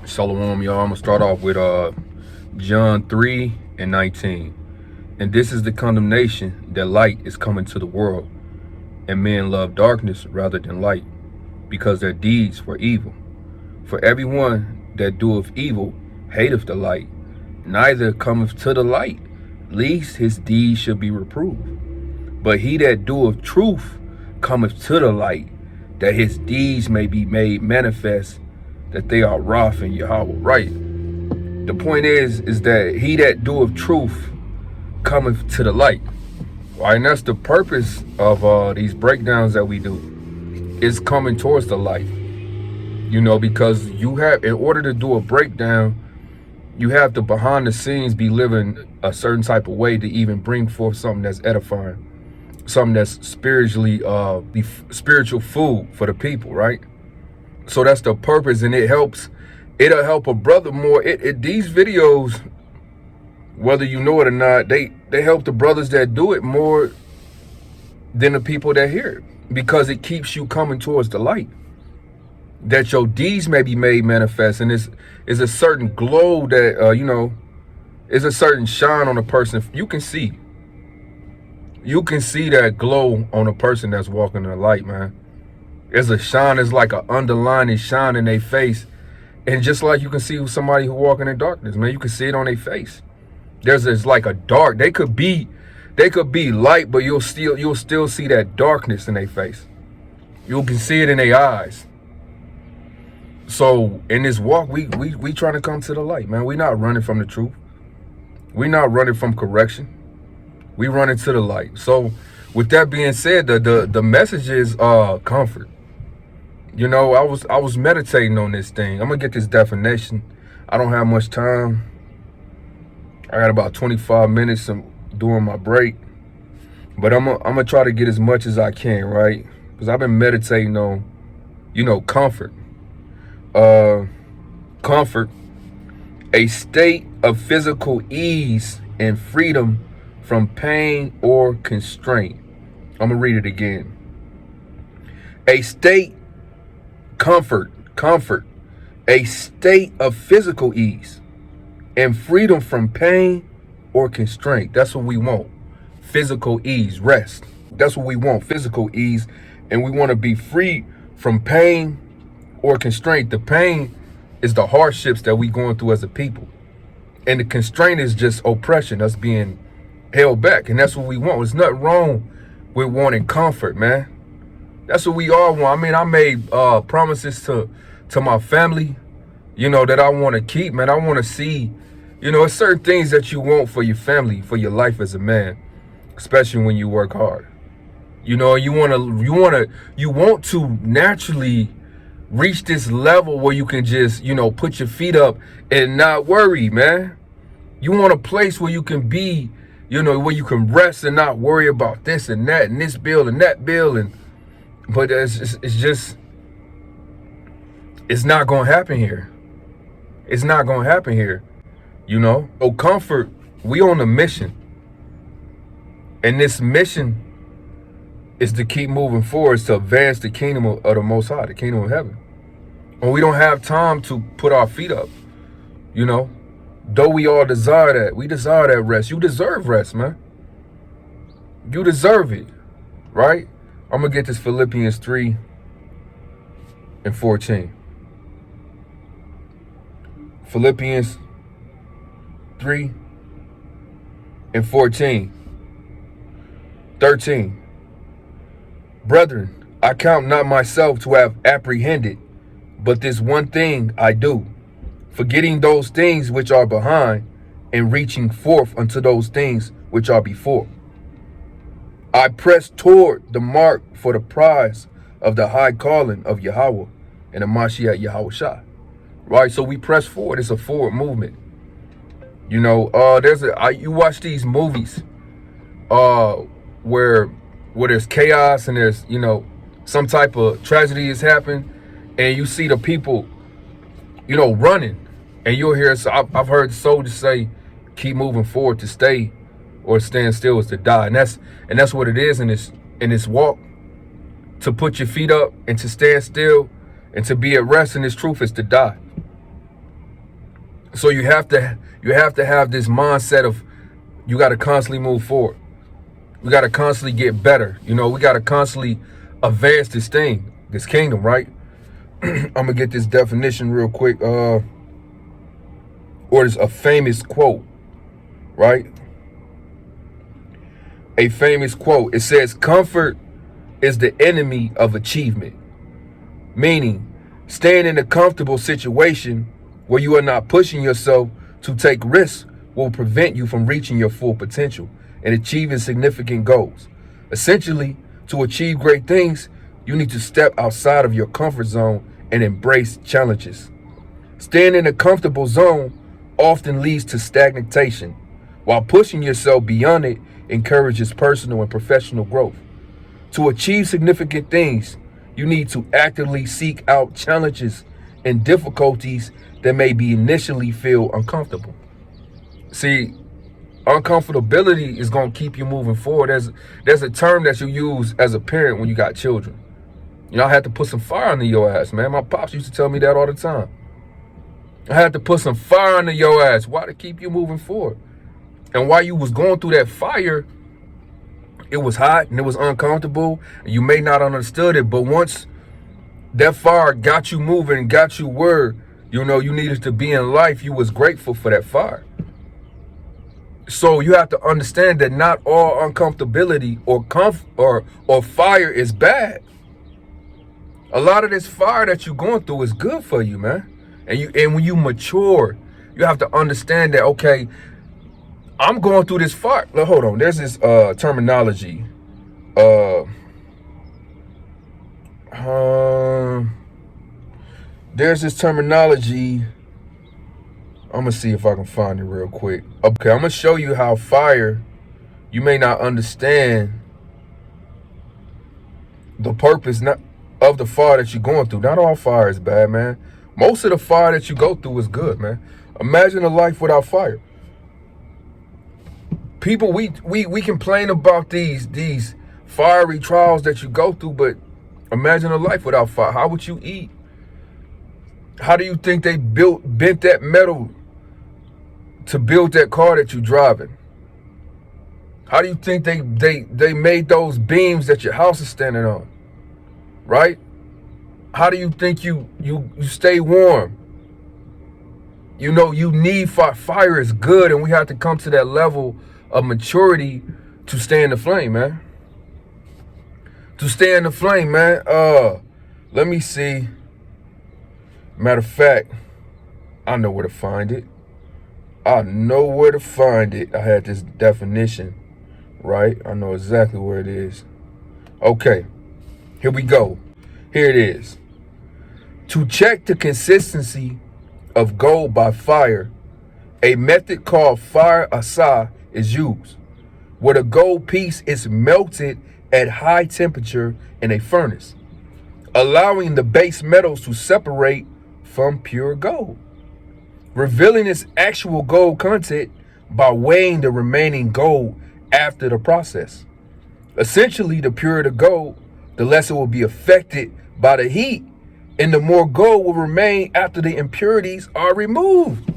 Shalom, y'all. I'm gonna start off with John 3:19. And this is the condemnation, that light is coming to the world, and men love darkness rather than light, because their deeds were evil. For everyone that doeth evil hateth the light, neither cometh to the light, lest his deeds should be reproved. But he that doeth truth cometh to the light, that his deeds may be made manifest, that they are wroth in Yahweh. Right. The point is that he that doeth truth cometh to the light. Right, and that's the purpose of these breakdowns that we do, is coming towards the light. Because you have, in order to do a breakdown, you have to behind the scenes be living a certain type of way to even bring forth something that's edifying, something that's spiritually spiritual food for the people, right? So that's the purpose, and it'll help a brother more. These videos, whether you know it or not, they help the brothers that do it more than the people that hear it, because it keeps you coming towards the light, that your deeds may be made manifest. And it's a certain glow that is a certain shine on a person. You can see that glow on a person that's walking in the light, man. There's a shine. It's like an underlining shine in their face. And just like you can see somebody who walking in darkness, man, you can see it on their face. There's like a dark. They could be light, but you'll still see that darkness in their face. You can see it in their eyes. So in this walk, we trying to come to the light, man. We not running from the truth. We not running from correction. We running to the light. So with that being said, the message is comfort. I was meditating on this thing. I'm gonna get this definition. I don't have much time. I got about 25 minutes during my break, but I'm gonna try to get as much as I can, right? Because I've been meditating on, comfort. Comfort, a state of physical ease and freedom from pain or constraint. I'm gonna read it again. A state, comfort, a state of physical ease and freedom from pain or constraint. That's what we want. Physical ease, rest. That's what we want, physical ease. And we want to be free from pain or constraint. The pain is the hardships that we going through as a people. And the constraint is just oppression, us being held back. And that's what we want. There's nothing wrong with wanting comfort, man. That's what we all want. I mean, I made promises to my family, that I want to keep, man. I want to see, it's certain things that you want for your family, for your life as a man, especially when you work hard. You want to naturally reach this level where you can just, put your feet up and not worry, man. You want a place where you can be, where you can rest and not worry about this and that and this bill and that bill. But it's not going to happen here. It's not going to happen here, So comfort, we on a mission. And this mission is to keep moving forward, to advance the kingdom of the Most High, the kingdom of heaven. And we don't have time to put our feet up, Though we all desire that. We desire that rest. You deserve rest, man. You deserve it, right? I'm going to get this Philippians 3:14. Philippians 3:14. 13. Brethren, I count not myself to have apprehended, but this one thing I do, forgetting those things which are behind, and reaching forth unto those things which are before. I press toward the mark for the prize of the high calling of Yahweh and the Mashiach Yahushua. Right? So we press forward. It's a forward movement. You watch these movies where there's chaos and there's, some type of tragedy has happened, and you see the people, running, and you'll hear, I've heard soldiers say, keep moving forward to stay, or stand still is to die. And that's what it is in this walk. To put your feet up and to stand still and to be at rest in this truth is to die. So you have to have this mindset of you got to constantly move forward. We got to constantly get better. You know, we got to constantly advance this thing, this kingdom, right? I'm gonna get this definition real quick. Or it's a famous quote, right? A famous quote. It says, "Comfort is the enemy of achievement," meaning staying in a comfortable situation where you are not pushing yourself to take risks will prevent you from reaching your full potential and achieving significant goals. Essentially, to achieve great things, you need to step outside of your comfort zone and embrace challenges. Staying in a comfortable zone often leads to stagnation, while pushing yourself beyond it encourages personal and professional growth. To achieve significant things, you need to actively seek out challenges and difficulties that may be initially feel uncomfortable. See, uncomfortability is going to keep you moving forward. There's a term that you use as a parent when you got children. You know, I had to put some fire under your ass, man. My pops used to tell me that all the time. I had to put some fire under your ass. Why? To keep you moving forward. And while you was going through that fire, it was hot and it was uncomfortable. And you may not understood it, but once that fire got you moving and got you where, you know, you needed to be in life, you was grateful for that fire. So you have to understand that not all uncomfortability or fire is bad. A lot of this fire that you're going through is good for you, man. And when you mature, you have to understand that, okay, I'm going through this fire. Now, hold on. There's this terminology. There's this terminology. I'm going to see if I can find it real quick. Okay, I'm going to show you how fire, you may not understand the purpose of the fire that you're going through. Not all fire is bad, man. Most of the fire that you go through is good, man. Imagine a life without fire. People, we complain about these fiery trials that you go through, but imagine a life without fire. How would you eat? How do you think they bent that metal to build that car that you're driving? How do you think they made those beams that your house is standing on? Right? How do you think you stay warm? You know, you need fire. Fire is good, and we have to come to that level of maturity to stay in the flame, man. To stay in the flame, man. Let me see. Matter of fact, I know where to find it. I know where to find it. I had this definition, right? I know exactly where it is. Okay, here we go. Here it is. To check the consistency of gold by fire, a method called fire asa is used, where the gold piece is melted at high temperature in a furnace, allowing the base metals to separate from pure gold, revealing its actual gold content by weighing the remaining gold after the process. Essentially, the purer the gold, the less it will be affected by the heat, and the more gold will remain after the impurities are removed.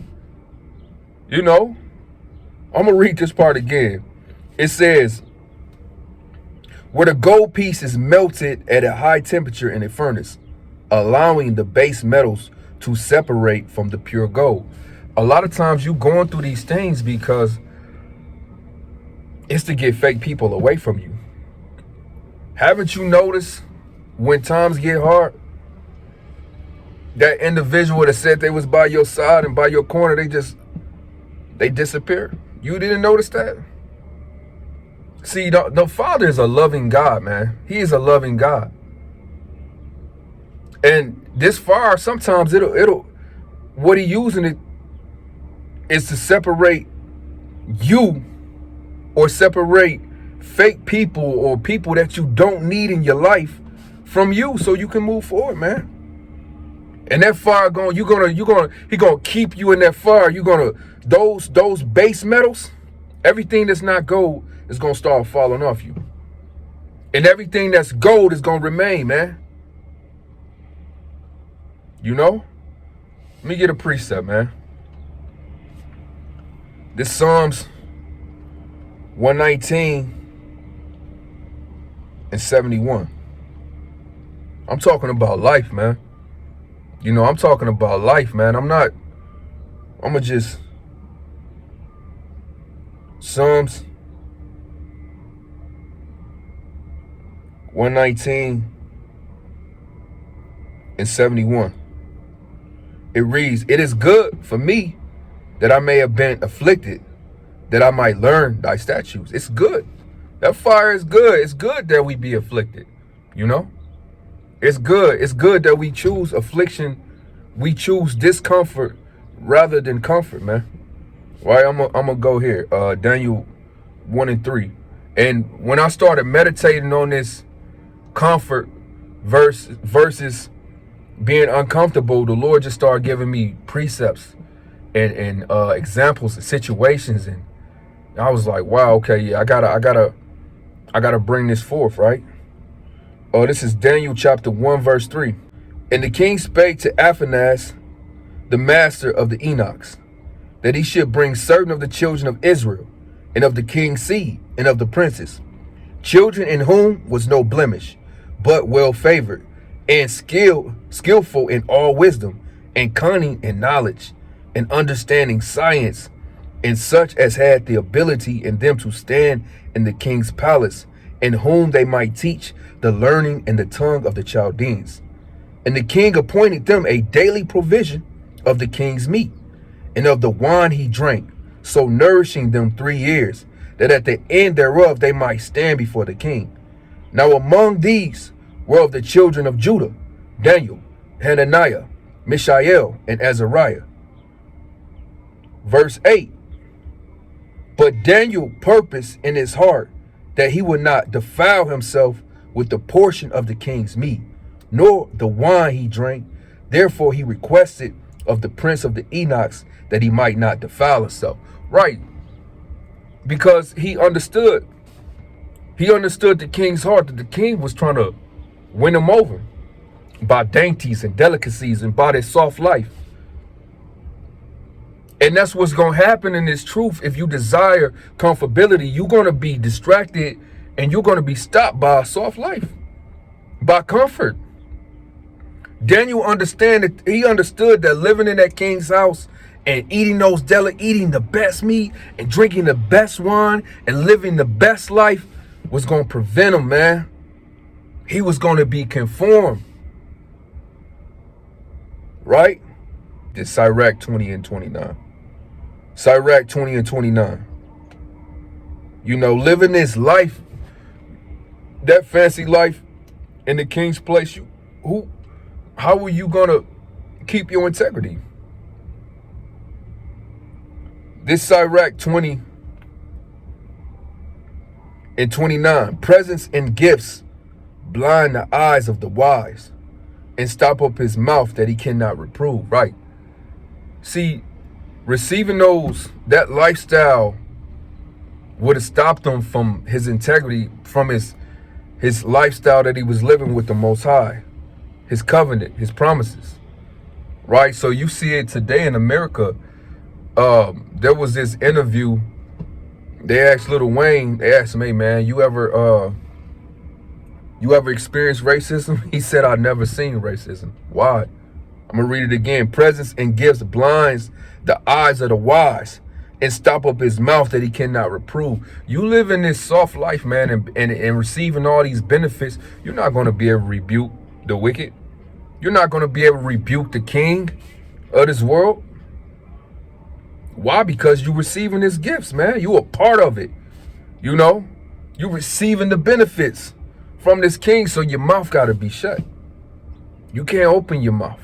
You know, I'm going to read this part again. It says, where the gold piece is melted at a high temperature in a furnace, allowing the base metals to separate from the pure gold. A lot of times you going through these things because it's to get fake people away from you. Haven't you noticed when times get hard, that individual that said they was by your side and by your corner, they disappear? You didn't notice that? See, the Father is a loving God, man. He is a loving God. And this fire, sometimes it'll what he using it is to separate you or separate fake people or people that you don't need in your life from you so you can move forward, man. And that fire he gonna keep you in that fire. Those base metals, everything that's not gold is gonna start falling off you. And everything that's gold is gonna remain, man. You know? Let me get a precept, man. This Psalms 119 and 71. I'm talking about life, man. You know, I'm talking about life, man. I'ma just Psalms 119 and 71. It reads, "It is good for me that I may have been afflicted, that I might learn thy statutes." It's good. That fire is good. It's good that we be afflicted. You know? It's good. It's good that we choose affliction. We choose discomfort rather than comfort, man. Right? I'm gonna go here. Daniel 1 and 3. And when I started meditating on this comfort versus being uncomfortable, the Lord just started giving me precepts and examples and situations, and I was like, wow, okay, yeah, I gotta bring this forth, right? This is Daniel chapter 1 verse 3. "And the king spake to Aphanas, the master of the eunuchs, that he should bring certain of the children of Israel, and of the king's seed, and of the princes, children in whom was no blemish, but well favored, and skillful in all wisdom, and cunning in knowledge, and understanding science, and such as had the ability in them to stand in the king's palace, in whom they might teach the learning and the tongue of the Chaldeans. And the king appointed them a daily provision of the king's meat, and of the wine he drank, so nourishing them 3 years, that at the end thereof they might stand before the king. Now among these were of the children of Judah, Daniel, Hananiah, Mishael, and Azariah." Verse 8. "But Daniel purposed in his heart that he would not defile himself with the portion of the king's meat, nor the wine he drank. Therefore he requested of the prince of the eunuchs that he might not defile himself." Right. Because he understood the king's heart, that the king was trying to win him over by dainties and delicacies and by this soft life. And that's what's going to happen in this truth. If you desire comfortability, you're going to be distracted and you're going to be stopped by a soft life, by comfort. Daniel understood that living in that king's house and eating eating the best meat and drinking the best wine and living the best life was going to prevent him, man. He was going to be conformed. Right? This Sirach 20 and 29. Sirach 20 and 29. You know, living this life, that fancy life in the king's place, how are you going to keep your integrity? This Sirach 20 and 29. "Presents and gifts blind the eyes of the wise, and stop up his mouth that he cannot reprove." Right. See, receiving that lifestyle would have stopped him from his integrity, from his lifestyle that he was living with the Most High, his covenant, his promises. Right. So you see it today in America. There was this interview. They asked Lil Wayne, they asked him, "Hey man, you ever experienced racism?" He said, "I've never seen racism." Why? I'm gonna read it again. "Presents and gifts blinds the eyes of the wise, and stop up his mouth that he cannot reprove." You live in this soft life, man, and receiving all these benefits, you're not gonna be able to rebuke the wicked. You're not gonna be able to rebuke the king of this world. Why? Because you're receiving his gifts, man. You a part of it. You know, you're receiving the benefits from this king, so your mouth got to be shut. You can't open your mouth.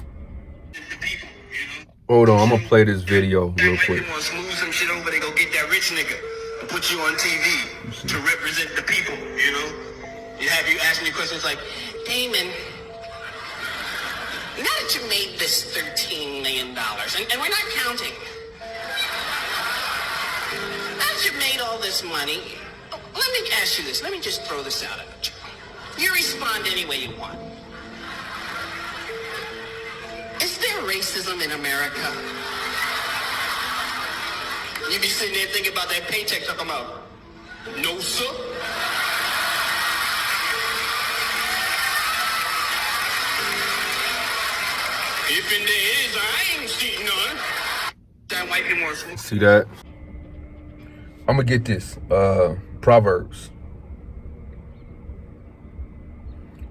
Hold on, I'm going to play this video real quick. You want to smooth some shit over, they go get that rich nigga and put you on TV to represent the people, you know? You have you asking you questions like, "Damon, now that you made this $13 million, and we're not counting, now that you've made all this money, let me ask you this, let me just throw this out at you. You respond any way you want. Is there racism in America?" You be sitting there thinking about that paycheck talking about, no, sir. If in there is, I ain't seen none. That white people want to See that? I'm gonna get this. Proverbs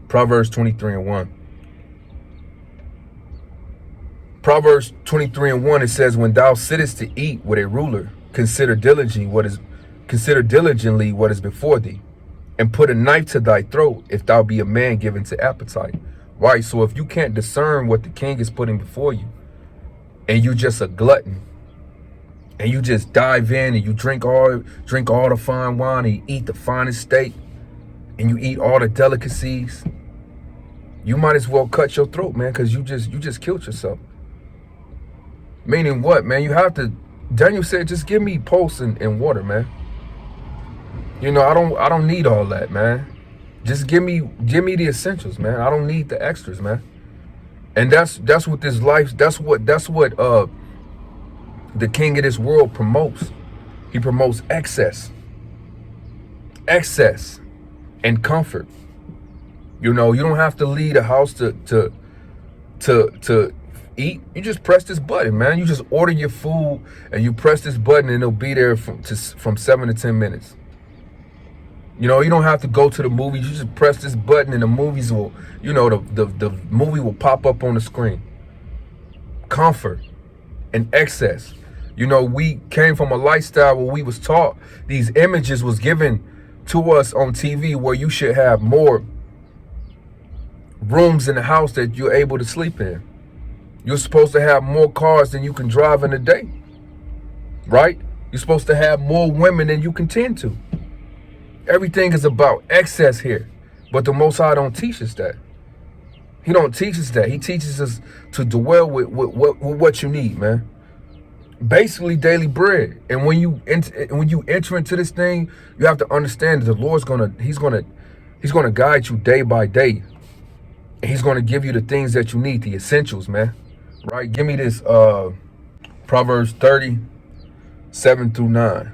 23:1. Proverbs 23:1, it says, when thou sittest to eat with a ruler, consider diligently what is before thee, and put a knife to thy throat if thou be a man given to appetite. Right? So if you can't discern what the king is putting before you, and you just a glutton, and you just dive in and you drink all the fine wine, and you eat the finest steak, and you eat all the delicacies, you might as well cut your throat, man, because you just killed yourself. Meaning what, man? You have to, Daniel said, just give me pulse and water, man. You know, I don't need all that, man. Just give me the essentials, man. I don't need the extras, man. And that's what this life, that's what the king of this world promotes. He promotes excess and comfort. You know, you don't have to leave the house to eat. You just press this button, man. You just order your food and you press this button and it'll be there from 7 to 10 minutes. You know, you don't have to go to the movies. You just press this button and the movies will, you know, the movie will pop up on the screen. Comfort and excess. You know, we came from a lifestyle where we was taught, these images was given to us on TV where you should have more rooms in the house that you're able to sleep in. You're supposed to have more cars than you can drive in a day, right? You're supposed to have more women than you can tend to. Everything is about excess here, but the Most High don't teach us that. He don't teach us that. He teaches us to dwell with what you need, man. Basically, daily bread. And when you enter into this thing, you have to understand that the Lord's He's gonna guide you day by day. And He's gonna give you the things that you need, the essentials, man. Right? Give me this Proverbs 30:7-9.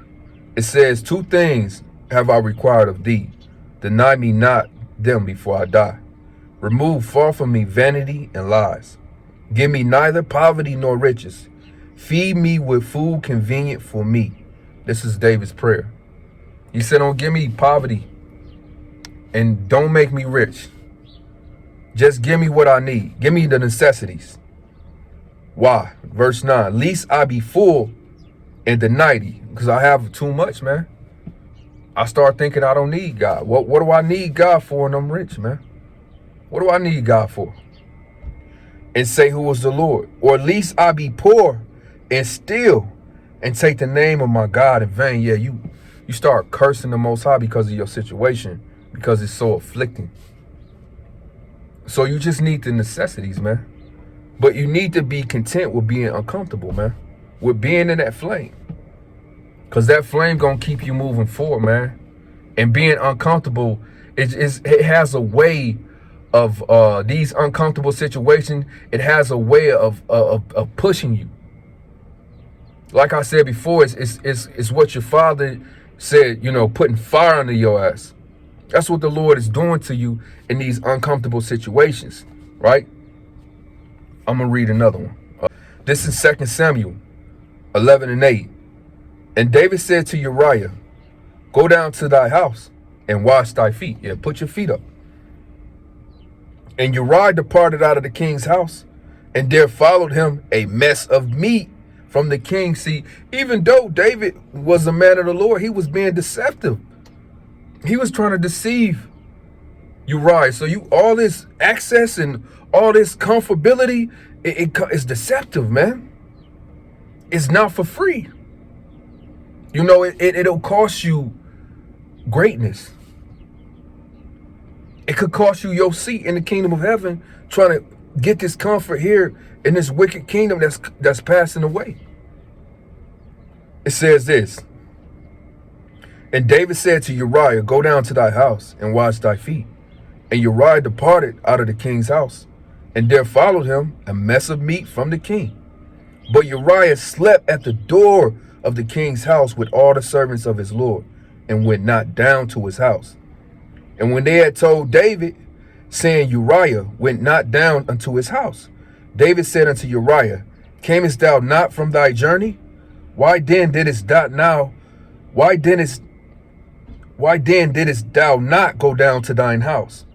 It says, 2 things have I required of thee, deny me not them before I die. Remove far from me vanity and lies. Give me neither poverty nor riches. Feed me with food convenient for me. This is David's prayer. He said, don't give me poverty and don't make me rich. Just give me what I need. Give me the necessities. Why? Verse 9, least I be full and denied, because I have too much, man. I start thinking I don't need God. What do I need God for when I'm rich, man? What do I need God for? And say, who was the Lord? Or at least I be poor and steal and take the name of my God in vain. Yeah, you start cursing the Most High because of your situation, because it's so afflicting. So you just need the necessities, man. But you need to be content with being uncomfortable, man. With being in that flame. Because that flame going to keep you moving forward, man. And being uncomfortable, it has a way of, these uncomfortable situations, it has a way of pushing you. Like I said before, it's what your father said, you know, putting fire under your ass. That's what the Lord is doing to you in these uncomfortable situations, right? I'm going to read another one. This is 2 Samuel 11:8. And David said to Uriah, go down to thy house and wash thy feet. Yeah, put your feet up. And Uriah departed out of the king's house, and there followed him a mess of meat from the king. See, even though David was a man of the Lord, he was being deceptive. He was trying to deceive Uriah. So all this access and all this comfortability, it's deceptive, man. It's not for free. You know, it'll cost you greatness. It could cost you your seat in the kingdom of heaven, trying to get this comfort here in this wicked kingdom that's passing away. It says this. And David said to Uriah, go down to thy house and wash thy feet. And Uriah departed out of the king's house, and there followed him a mess of meat from the king. But Uriah slept at the door of the king's house with all the servants of his lord, and went not down to his house. And when they had told David, saying, Uriah went not down unto his house, David said unto Uriah, camest thou not from thy journey? Why then didst thou not go down to thine house?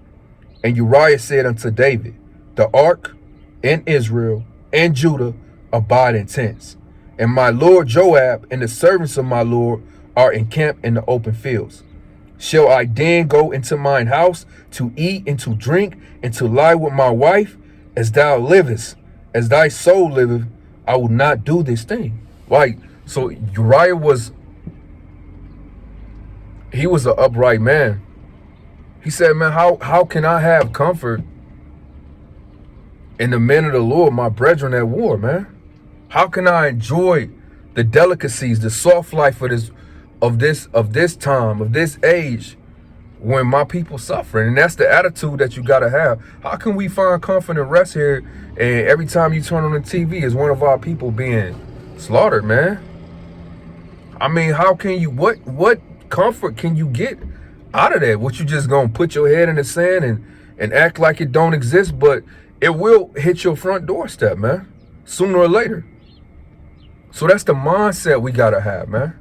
And Uriah said unto David, the ark and Israel and Judah abide in tents, and my lord Joab and the servants of my lord are encamped in the open fields. Shall I then go into mine house to eat and to drink and to lie with my wife? As thou livest, as thy soul liveth, I will not do this thing. Like, so Uriah was an upright man. He said, man, how can I have comfort in the men of the Lord, my brethren at war, man? How can I enjoy the delicacies, the soft life of this time, of this age, when my people suffering? And that's the attitude that you gotta have. How can we find comfort and rest here, and every time you turn on the TV is one of our people being slaughtered, man? I mean, how can you, what comfort can you get out of that? What, you just gonna put your head in the sand and act like it don't exist? But it will hit your front doorstep, man, sooner or later. So that's the mindset we gotta have, man.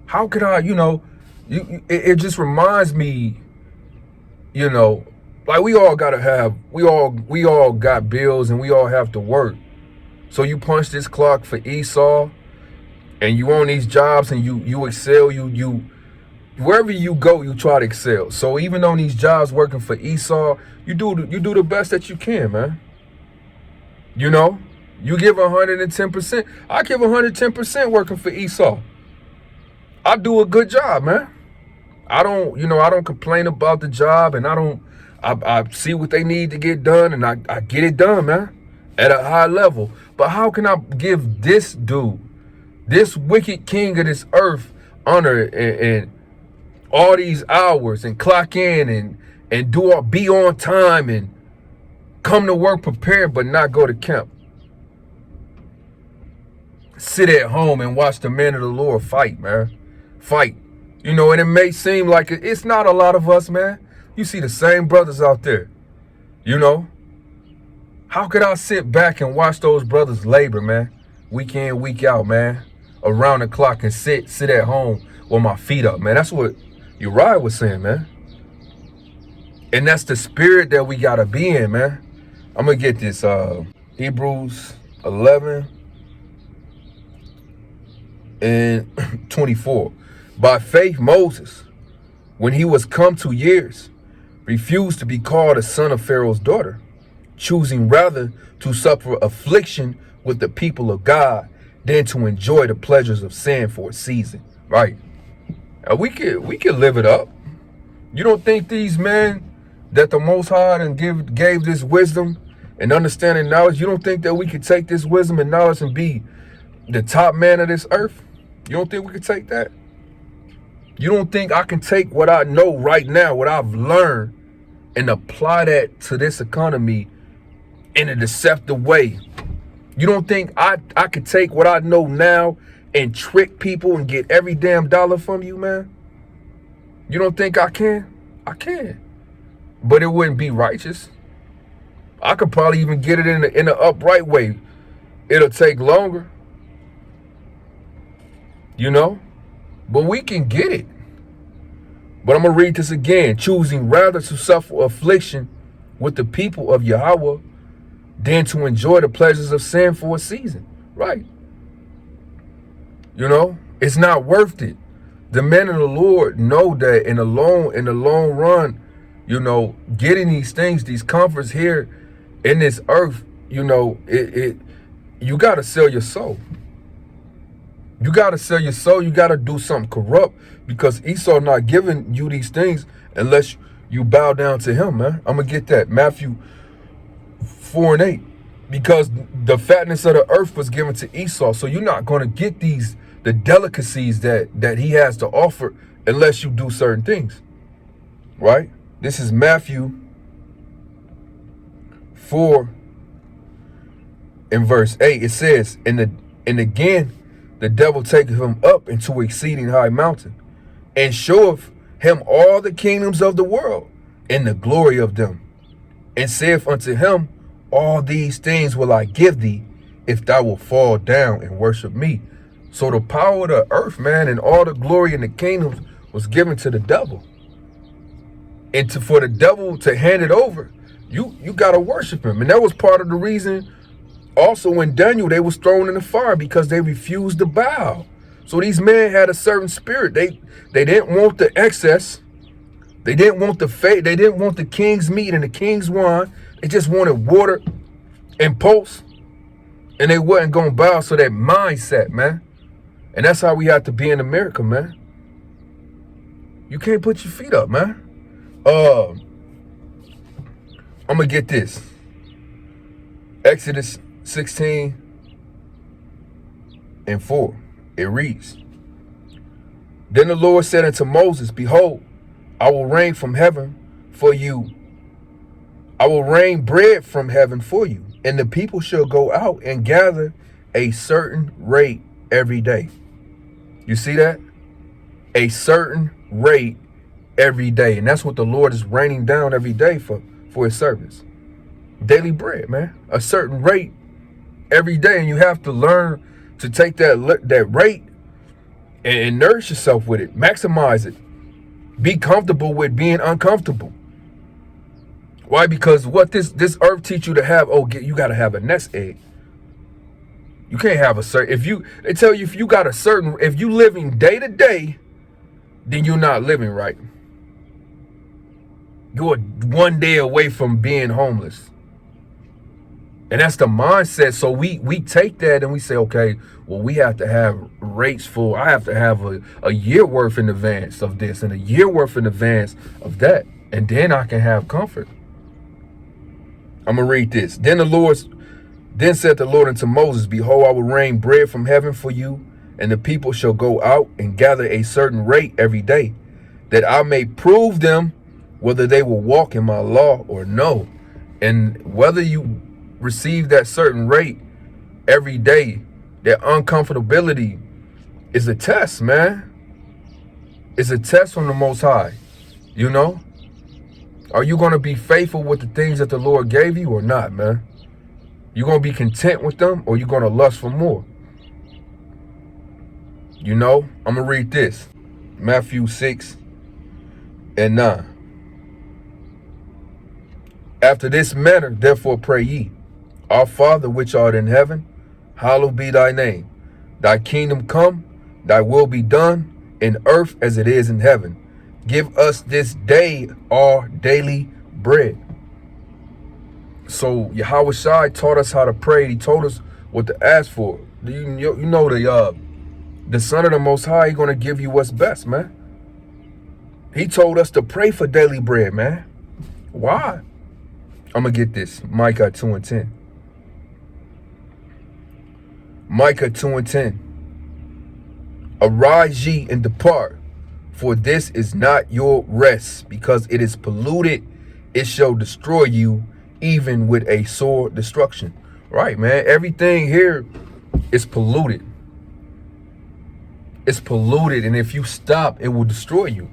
How could I, it just reminds me, like we all got bills and we all have to work. So you punch this clock for Esau, and you on these jobs and you excel, you wherever you go, you try to excel. So even on these jobs working for Esau, you do the best that you can, man. You give 110%. I give 110% working for Esau. I do a good job, man. I don't complain about the job, and I see what they need to get done, and I get it done, man, at a high level. But how can I give this dude, this wicked king of this earth, honor and all these hours, and clock in and be on time and come to work prepared, but not go to camp? Sit at home and watch the men of the Lord fight, man. Fight. And it may seem like it's not a lot of us, man. You see the same brothers out there. How could I sit back and watch those brothers labor, man, week in, week out, man, around the clock, and sit at home with my feet up, man? That's what Uriah was saying, man. And that's the spirit that we gotta be in, man. I'm gonna get this Hebrews 11 and 24. By faith, Moses, when he was come to years, refused to be called a son of Pharaoh's daughter, choosing rather to suffer affliction with the people of God than to enjoy the pleasures of sin for a season. Right? And we could live it up. You don't think these men that the Most High and gave this wisdom and understanding knowledge, you don't think that we could take this wisdom and knowledge and be the top man of this earth? You don't think we could take that? You don't think I can take what I know right now, what I've learned, and apply that to this economy in a deceptive way? You don't think I could take what I know now and trick people and get every damn dollar from you, man? You don't think I can? I can. But it wouldn't be righteous. I could probably even get it in an upright way. It'll take longer. But we can get it. But I'm going to read this again. Choosing rather to suffer affliction with the people of Yahweh than to enjoy the pleasures of sin for a season. Right. It's not worth it. The men of the Lord know that in the long run, getting these things, these comforts here in this earth, you got to sell your soul. You got to sell your soul. You got to do something corrupt, because Esau not giving you these things unless you bow down to him, man. I'm going to get that. Matthew 4 and 8. Because the fatness of the earth was given to Esau. So you're not going to get the delicacies that he has to offer unless you do certain things. Right? This is Matthew 4 and verse 8. It says, and again, the devil taketh him up into exceeding high mountain, and showeth him all the kingdoms of the world, and the glory of them, and saith unto him, all these things will I give thee, if thou wilt fall down and worship me. So the power of the earth, man, and all the glory in the kingdoms was given to the devil. And for the devil to hand it over, you got to worship him. And that was part of the reason also when Daniel, they was thrown in the fire, because they refused to bow. So these men had a certain spirit. They didn't want the excess. They didn't want the fate. They didn't want the king's meat and the king's wine. They just wanted water and pulse. And they wasn't going to bow. So that mindset, man. And that's how we have to be in America, man. You can't put your feet up, man. I'm going to get this. Exodus 16:4. It reads, Then the Lord said unto Moses, Behold, I will rain from heaven for you. I will rain bread from heaven for you, and the people shall go out and gather a certain rate every day. You see that? A certain rate every day. And that's what the Lord is raining down every day for his servants. Daily bread, man. A certain rate every day. And you have to learn to take that rate and nourish yourself with it. Maximize it. Be comfortable with being uncomfortable. Why? Because what this earth teach you to have, you got to have a nest egg. You can't have a certain, they tell you if you got a certain, if you living day to day, then you're not living right. You're one day away from being homeless. And that's the mindset. So we take that and we say, okay, well, we have to have rates for, I have to have a year worth in advance of this and a year worth in advance of that. And then I can have comfort. I'm going to read this. Then said the Lord unto Moses, Behold, I will rain bread from heaven for you, and the people shall go out and gather a certain rate every day, that I may prove them whether they will walk in my law or no. And whether you receive that certain rate every day, that uncomfortability is a test, man. It's a test from the Most High, you know? Are you going to be faithful with the things that the Lord gave you or not, man? You going to be content with them, or you going to lust for more? You know, I'm going to read this. Matthew 6:9. After this manner, therefore pray ye, Our Father which art in heaven, hallowed be thy name. Thy kingdom come, thy will be done, in earth as it is in heaven. Give us this day our daily bread. So Yahweh Shai taught us how to pray. He told us what to ask for. You know the Son of the Most High, He's going to give you what's best, man. He told us to pray for daily bread, man. Why? I'm going to get this. Micah 2:10. Micah 2:10. Arise ye and depart, for this is not your rest, because it is polluted. It shall destroy you, even with a sore destruction. Right, man. Everything here is polluted. It's polluted. And if you stop, it will destroy you.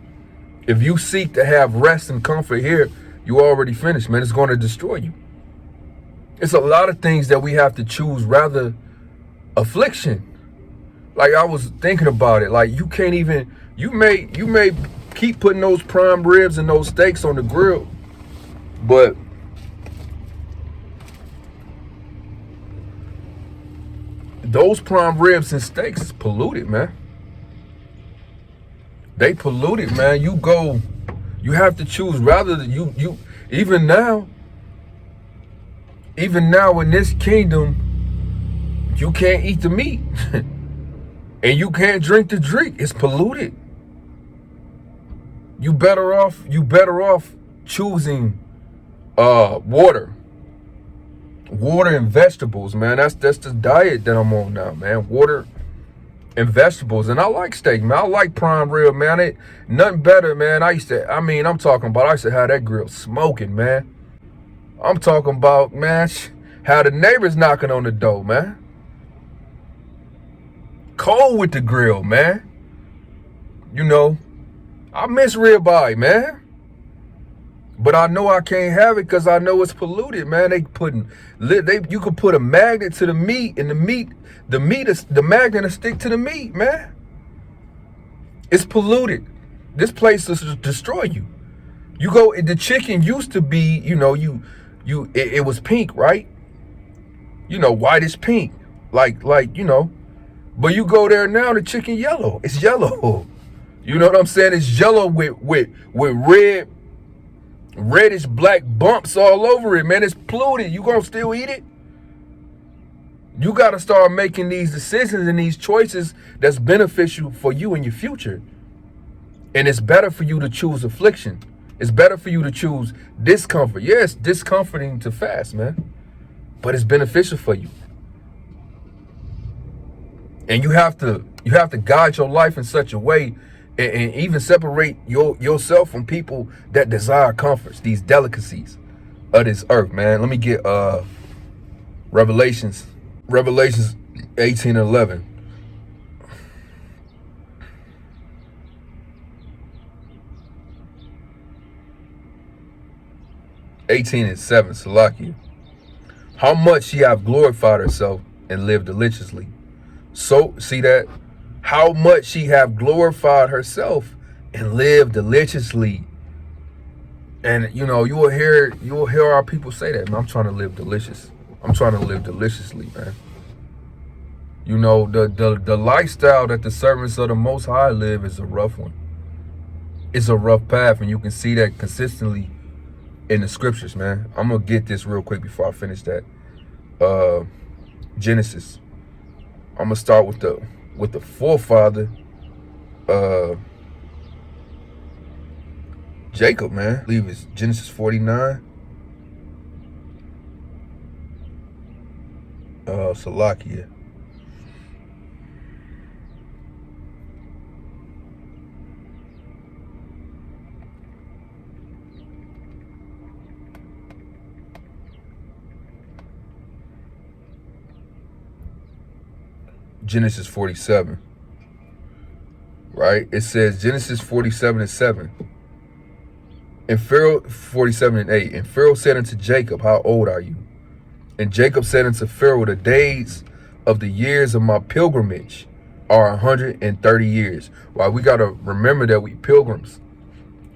If you seek to have rest and comfort here, you already finished, man. It's going to destroy you. It's a lot of things that we have to choose, rather affliction. Like I was thinking about it. Like you can't even, you may keep putting those prime ribs and those steaks on the grill, but those prime ribs and steaks is polluted, man. They polluted, man. You have to choose, rather you even now in this kingdom, you can't eat the meat. And you can't drink the drink. It's polluted. You better off choosing water and vegetables, man. That's the diet that I'm on now, man. Water and vegetables. And I like steak, man. I like prime rib, man. Nothing better, man. I used to have that grill smoking, man. I'm talking about, man, how the neighbors knocking on the door, man. Cold with the grill, man. You know, I miss ribeye, man. But I know I can't have it because I know it's polluted, man. You could put a magnet to the meat, and the magnet will stick to the meat, man. It's polluted. This place will destroy you. The chicken used to be, it was pink, right? Whitish pink, like, but you go there now, the chicken yellow. It's yellow. You know what I'm saying? It's yellow with reddish black bumps all over it, man. It's polluted. You gonna still eat it? You gotta start making these decisions and these choices that's beneficial for you in your future. And it's better for you to choose affliction. It's better for you to choose discomfort. Yeah, it's discomforting to fast, man, but it's beneficial for you. And you have to guide your life in such a way and even separate yourself from people that desire comforts, these delicacies of this earth, man. Let me get Revelations 18:11. (18:7), Salakia. How much she have glorified herself and lived deliciously. So, see that? How much she have glorified herself and lived deliciously. And you will hear our people say that, man. I'm trying to live delicious. I'm trying to live deliciously, man. The lifestyle that the servants of the Most High live is a rough one. It's a rough path, and you can see that consistently in the scriptures, man. I'm gonna get this real quick before I finish that. Genesis. I'm gonna start with the forefather, Jacob, man. I believe it's Genesis 49. Salakia. Genesis 47, right? It says Genesis 47:7. And Pharaoh 47:8. And Pharaoh said unto Jacob, how old are you? And Jacob said unto Pharaoh, the days of the years of my pilgrimage are 130 years. Well, we got to remember that we pilgrims.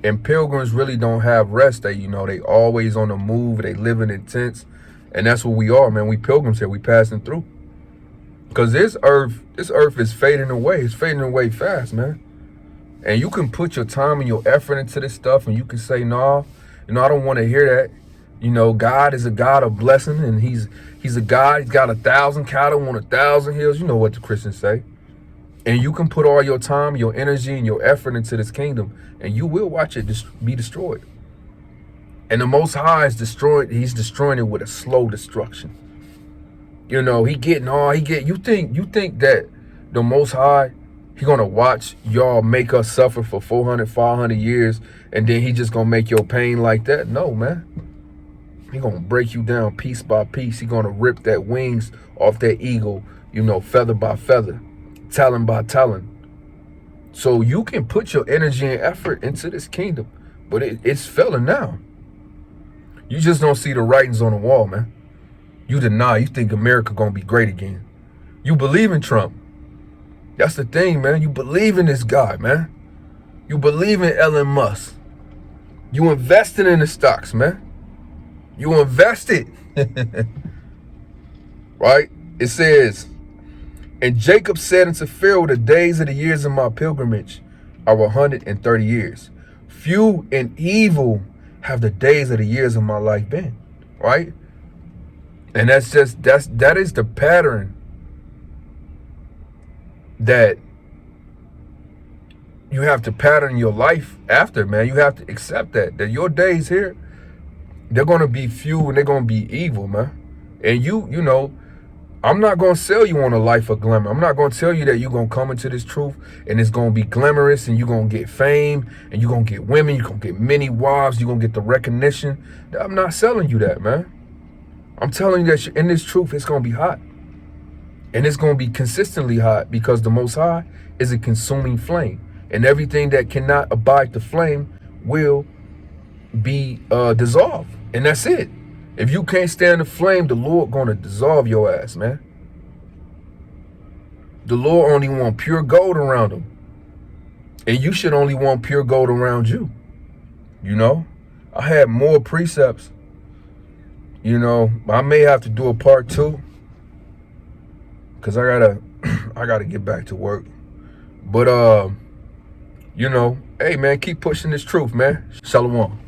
And pilgrims really don't have rest. They always on the move. They living in tents. And that's what we are, man. We pilgrims here. We passing through. Because this earth is fading away. It's fading away fast, man. And you can put your time and your effort into this stuff, and you can say, no, I don't want to hear that. God is a God of blessing, and he's a God. He's got 1,000 cattle on 1,000 hills. You know what the Christians say. And you can put all your time, your energy, and your effort into this kingdom, and you will watch it be destroyed. And the Most High is destroyed. He's destroying it with a slow destruction. You think that the Most High, he gonna watch y'all make us suffer for 400, 500 years, and then he just gonna make your pain like that? No, man. He gonna break you down piece by piece. He gonna rip that wings off that eagle, feather by feather, talon by talon. So you can put your energy and effort into this kingdom, but it's failing now. You just don't see the writings on the wall, man. You deny. You think America gonna be great again. You believe in Trump. That's the thing, man. You believe in this guy, man. You believe in Elon Musk. You invested in the stocks, man. You invested. Right? It says, and Jacob said unto Pharaoh, the days of the years of my pilgrimage are 130 years. Few and evil have the days of the years of my life been. Right? And that is the pattern that you have to pattern your life after, man. You have to accept that your days here, they're going to be few and they're going to be evil, man. And I'm not going to sell you on a life of glamour. I'm not going to tell you that you're going to come into this truth and it's going to be glamorous and you're going to get fame and you're going to get women, you're going to get many wives, you're going to get the recognition. I'm not selling you that, man. I'm telling you that in this truth, it's going to be hot. And it's going to be consistently hot because the Most High is a consuming flame. And everything that cannot abide the flame will be dissolved. And that's it. If you can't stand the flame, the Lord going to dissolve your ass, man. The Lord only want pure gold around him. And you should only want pure gold around you. You know? I had more precepts. You know, I may have to do a part 2. Because I gotta get back to work. But you know, hey man, keep pushing this truth, man. Shalom.